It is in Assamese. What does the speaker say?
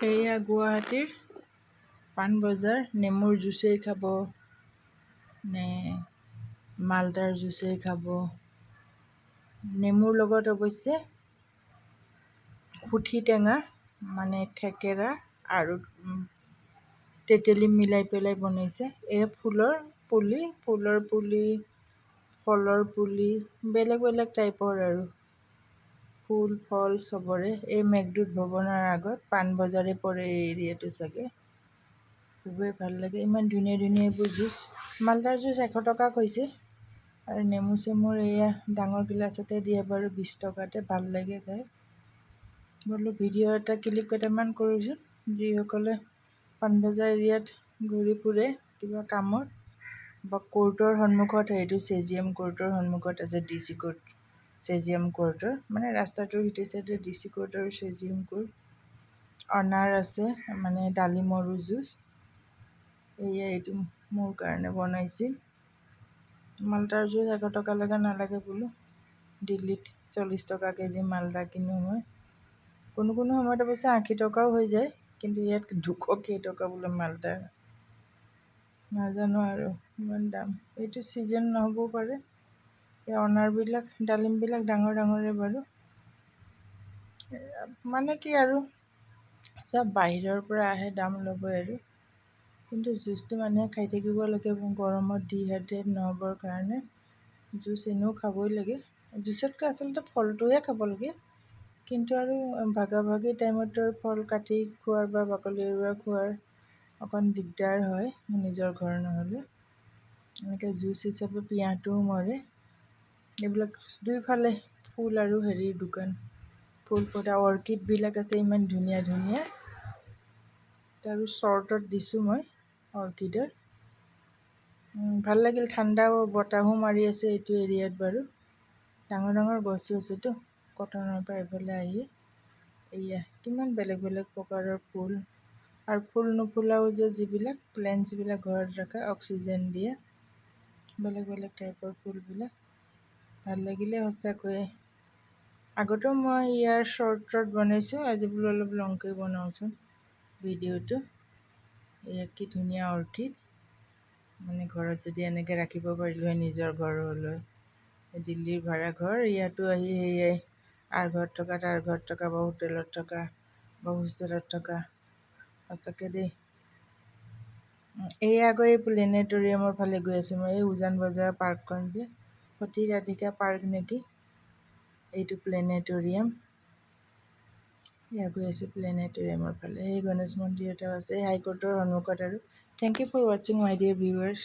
এয়া গুৱাহাটীৰ পাণ বজাৰ। নেমুৰ জুচেই খাব নে মালটাৰ জুচেই খাব। নেমুৰ লগত অৱশ্যে সুঠি টেঙা মানে থেকেৰা আৰু তেতেলী মিলাই পেলাই বনাইছে। এয়া ফুলৰ পুলি, ফলৰ পুলি, বেলেগ বেলেগ টাইপৰ আৰু ফুল ফল চবৰে। এই মেঘদূত ভৱনৰ আগত পাণ বজাৰে পৰে এই এৰিয়াটো চাগে। খুবেই ভাল লাগে, ইমান ধুনীয়া ধুনীয়া এইবোৰ জুচ। মালটাৰ জুচ 100 টকা কৈছে আৰু নেমু চেমুৰ এয়া ডাঙৰ গিলাচতে দিয়ে বাৰু 20 টকাতে। ভাল লাগে খাই। বোলো ভিডিঅ' এটা ক্লিপ কেইটামান কৰিছোঁ। যিসকলে পাণবজাৰ এৰিয়াত ঘূৰি ফুৰে কিবা কামত বা কোৰ্টৰ সন্মুখত, এইটো CGM কোৰ্টৰ সন্মুখত আছে। DC কোৰ্ট, CGM কোৰ্টৰ মানে ৰাস্তাটোৰ সিটো চাইডে DC কোৰ্ট আৰু CGM কোৰ্ট। অনাৰ আছে মানে ডালিমৰো জুচ। এইটো মোৰ কাৰণে বনাইছিল। মালটাৰ জুচ 100 টকা লাগে নালাগে বোলো। দিল্লীত 40 টকা কেজি মালটা কিনো মই। কোনো সময়ত অৱশ্যে 80 টকাও হৈ যায়, কিন্তু ইয়াত 200 কেইটকা বোলে মালটা। নাজানো আৰু ইমান দাম। এইটো ছিজন নহ'বও পাৰে। এই অনাৰবিলাক ডালিমবিলাক ডাঙৰ ডাঙৰে বাৰু। মানে কি আৰু চব বাহিৰৰ পৰা আহে, দাম ল'বই আৰু। কিন্তু জুচটো মানুহে খাই থাকিব লাগে গৰমত ডিহাইড্ৰেট নহ'বৰ কাৰণে। জুচ এনেও খাবই লাগে। জুচতকৈ আচলতে ফলটোহে খাব লাগে। কিন্তু আৰু ভাগাভাগি টাইমত ফল কাটি খোৱাৰ বা বাকলি এৰুৱা খোৱাৰ অকণ দিগদাৰ হয় নিজৰ ঘৰ নহ'লে। এনেকৈ জুচ হিচাপে পিয়াহটোও মৰে। এইবিলাক দুইফালে ফুল আৰু হেৰিৰ দোকান। ফুল ফুটা অৰ্কিডবিলাক আছে ইমান ধুনীয়া ধুনীয়া। আৰু শ্বৰ্টত দিছোঁ মই অৰ্কিডৰ। ভাল লাগিল, ঠাণ্ডাও বতাহো মাৰি আছে এইটো এৰিয়াত বাৰু। ডাঙৰ ডাঙৰ গছো আছেতো কটনৰ পৰা এইফালে আহি। এয়া কিমান বেলেগ বেলেগ প্ৰকাৰৰ ফুল। আৰু ফুল নুফুলাও যে যিবিলাক প্লেণ্টছবিলাক ঘৰত ৰখা, অক্সিজেন দিয়ে, বেলেগ বেলেগ টাইপৰ ফুলবিলাক। ভাল লাগিলে সঁচাকৈয়ে। আগতেও মই ইয়াৰ শ্বৰ্টত বনাইছোঁ, আজি বোলো অলপ লংকৈ বনাওঁচোন ভিডিঅ'টো। এয়া কি ধুনীয়া অৰ্কিড। মানে ঘৰত যদি এনেকৈ ৰাখিব পাৰিলোঁ হয় নিজৰ ঘৰলৈ। দিল্লীৰ ভাড়াঘৰ, ইয়াতো আহি সেয়াই আৰ ঘৰত থকা, তাৰ ঘৰত থকা, বা হোটেলত থকা, বা হোষ্টেলত থকা। সঁচাকৈ দেই। এই আকৌ এই প্লেনেটৰিয়ামৰ ফালে গৈ আছোঁ মই। এই উজান বজাৰ পাৰ্কখন যে সতী ৰাধিকা পাৰ্ক নেকি, এইটো প্লেনেটৰিয়াম। এয়া গৈ আছোঁ প্লেনেটৰিয়ামৰ ফালে। এই গণেশ মন্দিৰ এটাও আছে হাইকোৰ্টৰ সন্মুখত আৰু। থেংক ইউ ফৰ ৱাচিং মাই ডিয়াৰ ভিউৱাৰ্ছ।